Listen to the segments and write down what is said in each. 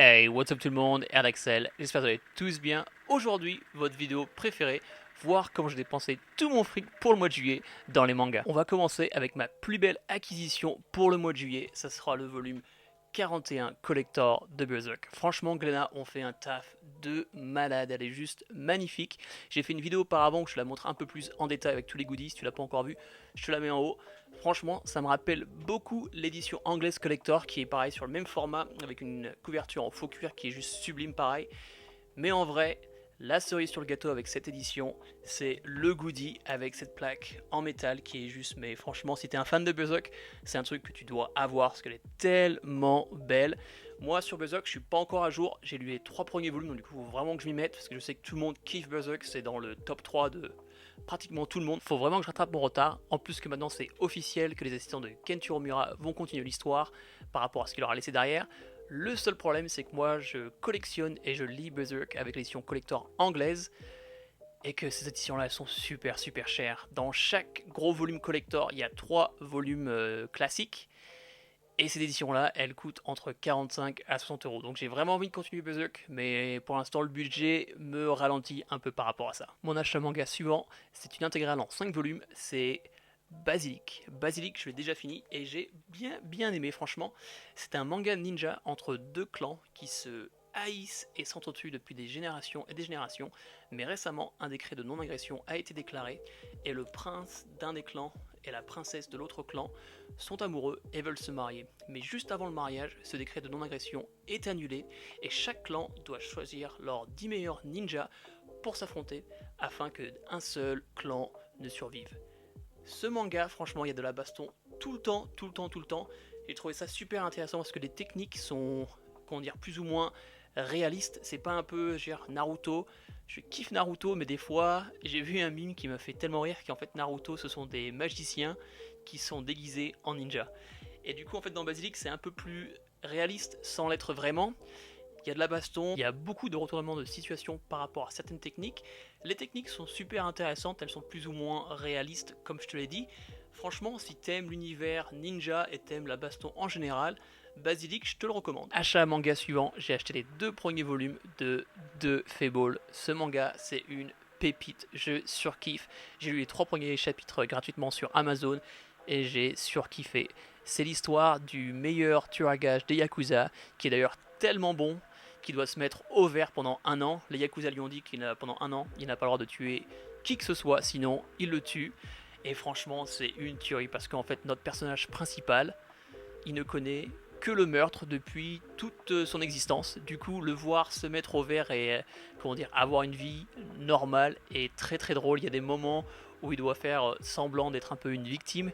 Hey, what's up tout le monde, Erdaxel, j'espère que vous allez tous bien. Aujourd'hui, votre vidéo préférée, voir comment j'ai dépensé tout mon fric pour le mois de juillet dans les mangas. On va commencer avec ma plus belle acquisition pour le mois de juillet, ça sera le volume 41 Collector de Berserk. Franchement, Glénat ont fait un taf de malade, elle est juste magnifique. J'ai fait une vidéo auparavant où je te la montre un peu plus en détail avec tous les goodies, si tu l'as pas encore vu, je te la mets en haut. Franchement, ça me rappelle beaucoup l'édition anglaise Collector qui est pareil sur le même format avec une couverture en faux cuir qui est juste sublime pareil. Mais en vrai, la cerise sur le gâteau avec cette édition, c'est le goodie avec cette plaque en métal qui est juste, mais franchement, si t'es un fan de Berserk, c'est un truc que tu dois avoir parce qu'elle est tellement belle. Moi, sur Berserk, je suis pas encore à jour, j'ai lu les 3 premiers volumes, donc du coup, il faut vraiment que je m'y mette parce que je sais que tout le monde kiffe Berserk, c'est dans le top 3 de pratiquement tout le monde. Faut vraiment que je rattrape mon retard. En plus que maintenant c'est officiel que les assistants de Kentaro Miura vont continuer l'histoire par rapport à ce qu'il leur a laissé derrière. Le seul problème c'est que moi je collectionne et je lis Berserk avec l'édition collector anglaise et que ces éditions là elles sont super chères. Dans chaque gros volume collector il y a 3 volumes classiques et ces éditions-là, elles coûtent entre 45 à 60 euros. Donc j'ai vraiment envie de continuer Berserk, mais pour l'instant le budget me ralentit un peu par rapport à ça. Mon achat manga suivant, c'est une intégrale en 5 volumes, c'est Basilic. Basilic, je l'ai déjà fini et j'ai bien aimé franchement. C'est un manga ninja entre deux clans qui se haïssent et s'entretuent depuis des générations et des générations, mais récemment un décret de non-agression a été déclaré et le prince d'un des clans et la princesse de l'autre clan sont amoureux et veulent se marier. Mais juste avant le mariage, ce décret de non-agression est annulé et chaque clan doit choisir leurs 10 meilleurs ninjas pour s'affronter afin qu'un seul clan ne survive. Ce manga, franchement, il y a de la baston tout le temps. J'ai trouvé ça super intéressant parce que les techniques sont, comment dire, plus ou moins réalistes. C'est pas un peu, genre Naruto. Je kiffe Naruto, mais des fois, j'ai vu un mime qui m'a fait tellement rire qu'en fait Naruto, ce sont des magiciens qui sont déguisés en ninja. Et du coup, en fait, dans Basilic, c'est un peu plus réaliste sans l'être vraiment. Il y a de la baston, il y a beaucoup de retournements de situation par rapport à certaines techniques. Les techniques sont super intéressantes, elles sont plus ou moins réalistes, comme je te l'ai dit. Franchement, si t'aimes l'univers ninja et t'aimes la baston en général, Basilic, je te le recommande. Achat manga suivant, j'ai acheté les 2 premiers volumes de Fable. Ce manga, c'est une pépite, je surkiffe. J'ai lu les 3 premiers chapitres gratuitement sur Amazon et j'ai surkiffé. C'est l'histoire du meilleur tueur à gages des Yakuza, qui est d'ailleurs tellement bon qui doit se mettre au vert pendant un an. Les Yakuza lui ont dit qu'il pendant un an, il n'a pas le droit de tuer qui que ce soit, sinon il le tue. Et franchement, c'est une tuerie parce qu'en fait, notre personnage principal, il ne connaît que le meurtre depuis toute son existence. Du coup, le voir se mettre au vert et comment dire, avoir une vie normale est très drôle. Il y a des moments où il doit faire semblant d'être un peu une victime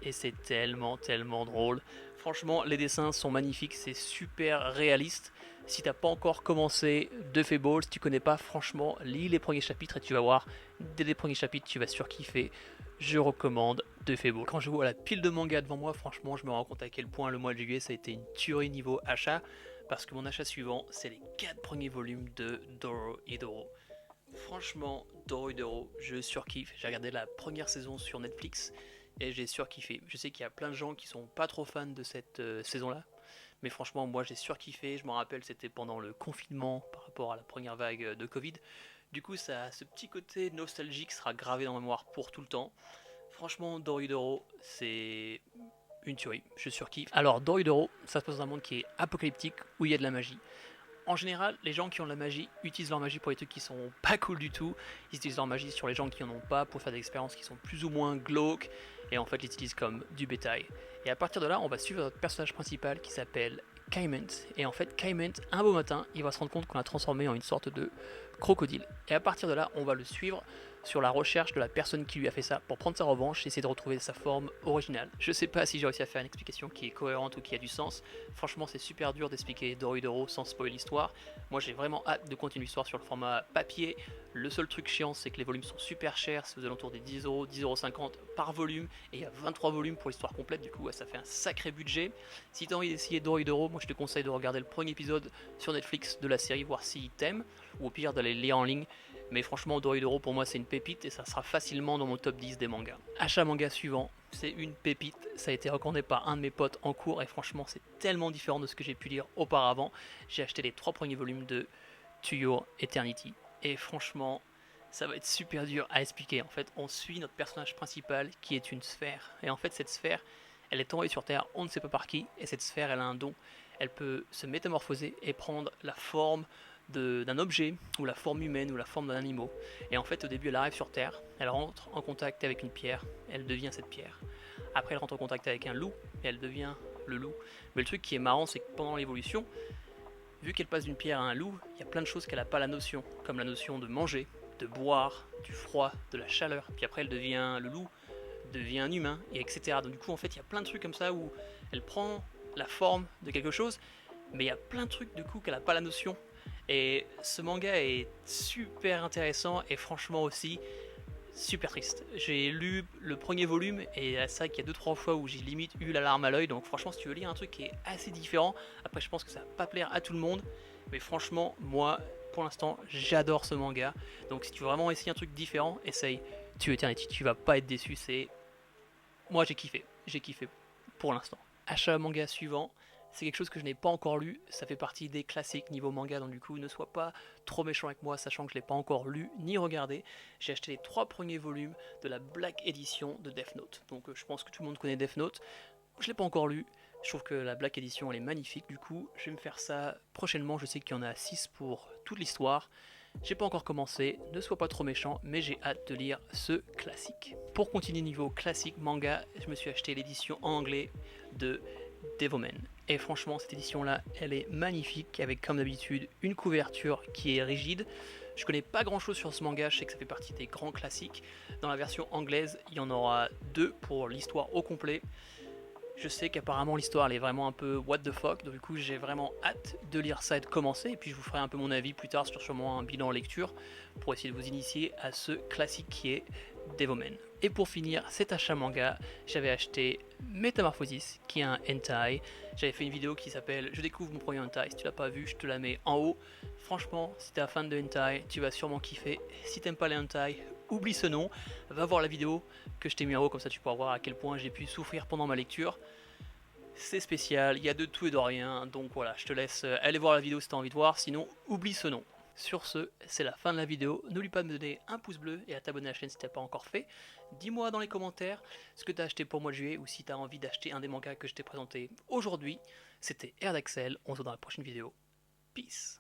et c'est tellement drôle. Franchement, les dessins sont magnifiques, c'est super réaliste. Si t'as pas encore commencé de Fable, si tu connais pas, franchement, lis les premiers chapitres et tu vas voir, dès les premiers chapitres, tu vas surkiffer. Je recommande de Fable. Quand je vois la pile de mangas devant moi, franchement, je me rends compte à quel point le mois de juillet ça a été une tuerie niveau achat, parce que mon achat suivant, c'est les 4 premiers volumes de Doro. Franchement, Doro, je surkiffe. J'ai regardé la première saison sur Netflix et j'ai surkiffé. Je sais qu'il y a plein de gens qui sont pas trop fans de cette saison-là, mais franchement, moi j'ai surkiffé. Je me rappelle, c'était pendant le confinement par rapport à la première vague de Covid. Du coup, ça, ce petit côté nostalgique sera gravé dans ma mémoire pour tout le temps. Franchement, Doro, c'est une tuerie. Je surkiffe. Alors, Doro, ça se passe dans un monde qui est apocalyptique où il y a de la magie. En général, les gens qui ont de la magie utilisent leur magie pour les trucs qui sont pas cool du tout. Ils utilisent leur magie sur les gens qui en ont pas pour faire des expériences qui sont plus ou moins glauques. Et en fait, ils l'utilisent comme du bétail. Et à partir de là, on va suivre notre personnage principal qui s'appelle Kaiment. Et en fait, Kaiment, un beau matin, il va se rendre compte qu'on l'a transformé en une sorte de crocodile. Et à partir de là, on va le suivre sur la recherche de la personne qui lui a fait ça pour prendre sa revanche et essayer de retrouver sa forme originale. Je sais pas si j'ai réussi à faire une explication qui est cohérente ou qui a du sens. Franchement, c'est super dur d'expliquer Doro sans spoiler l'histoire. Moi, j'ai vraiment hâte de continuer l'histoire sur le format papier. Le seul truc chiant, c'est que les volumes sont super chers, c'est aux alentours des 10 euros, 10,50 € par volume, et il y a 23 volumes pour l'histoire complète, du coup ça fait un sacré budget. Si tu as envie d'essayer Doro, moi je te conseille de regarder le premier épisode sur Netflix de la série, voir s'il t'aime, ou au pire d'aller le lire en ligne. Mais franchement, Doro pour moi c'est une pépite et ça sera facilement dans mon top 10 des mangas. Achat manga suivant, c'est une pépite. Ça a été recommandé par un de mes potes en cours et franchement, c'est tellement différent de ce que j'ai pu lire auparavant. J'ai acheté les 3 premiers volumes de To Your Eternity et franchement, ça va être super dur à expliquer. En fait, on suit notre personnage principal qui est une sphère. Et en fait, cette sphère, elle est envoyée sur Terre, on ne sait pas par qui. Et cette sphère, elle a un don. Elle peut se métamorphoser et prendre la forme d'un objet, ou la forme humaine, ou la forme d'un animal. Et en fait, au début, elle arrive sur Terre, elle rentre en contact avec une pierre, elle devient cette pierre. Après, elle rentre en contact avec un loup, et elle devient le loup. Mais le truc qui est marrant, c'est que pendant l'évolution, vu qu'elle passe d'une pierre à un loup, il y a plein de choses qu'elle n'a pas la notion, comme la notion de manger, de boire, du froid, de la chaleur. Puis après, elle devient le loup, devient un humain, et etc. Donc du coup, en fait, il y a plein de trucs comme ça où elle prend la forme de quelque chose, mais il y a plein de trucs du coup qu'elle n'a pas la notion. Et ce manga est super intéressant et franchement aussi super triste. J'ai lu le premier volume et c'est vrai qu'il y a 2-3 fois où j'ai limite eu la larme à l'œil. Donc franchement, si tu veux lire un truc qui est assez différent, après je pense que ça va pas plaire à tout le monde, mais franchement, moi, pour l'instant, j'adore ce manga. Donc si tu veux vraiment essayer un truc différent, essaye To Eternity. Tu vas pas être déçu. C'est moi j'ai kiffé pour l'instant. Achat manga suivant. C'est quelque chose que je n'ai pas encore lu, ça fait partie des classiques niveau manga, donc du coup ne sois pas trop méchant avec moi, sachant que je ne l'ai pas encore lu ni regardé. J'ai acheté les 3 premiers volumes de la Black Edition de Death Note, donc je pense que tout le monde connaît Death Note. Je ne l'ai pas encore lu, je trouve que la Black Edition elle est magnifique, du coup je vais me faire ça prochainement, je sais qu'il y en a 6 pour toute l'histoire. J'ai pas encore commencé, ne sois pas trop méchant, mais j'ai hâte de lire ce classique. Pour continuer niveau classique manga, je me suis acheté l'édition en anglais de Devilman. Et franchement, cette édition-là, elle est magnifique, avec comme d'habitude une couverture qui est rigide. Je connais pas grand-chose sur ce manga, je sais que ça fait partie des grands classiques. Dans la version anglaise, il y en aura 2 pour l'histoire au complet. Je sais qu'apparemment l'histoire elle est vraiment un peu what the fuck, donc du coup j'ai vraiment hâte de lire ça et de commencer, et puis je vous ferai un peu mon avis plus tard sur sûrement un bilan lecture pour essayer de vous initier à ce classique qui est Devilman. Et pour finir cet achat manga, j'avais acheté Metamorphosis qui est un hentai. J'avais fait une vidéo qui s'appelle Je découvre mon premier hentai, si tu l'as pas vu je te la mets en haut. Franchement, si t'es un fan de hentai, tu vas sûrement kiffer. Si t'aimes pas les hentai, oublie ce nom, va voir la vidéo que je t'ai mis en haut, comme ça tu pourras voir à quel point j'ai pu souffrir pendant ma lecture. C'est spécial, il y a de tout et de rien, donc voilà, je te laisse aller voir la vidéo si tu as envie de voir, sinon oublie ce nom. Sur ce, c'est la fin de la vidéo, n'oublie pas de me donner un pouce bleu et à t'abonner à la chaîne si tu n'as pas encore fait. Dis-moi dans les commentaires ce que tu as acheté pour le mois de juillet ou si tu as envie d'acheter un des mangas que je t'ai présenté aujourd'hui. C'était Erdaxel, on se voit dans la prochaine vidéo. Peace.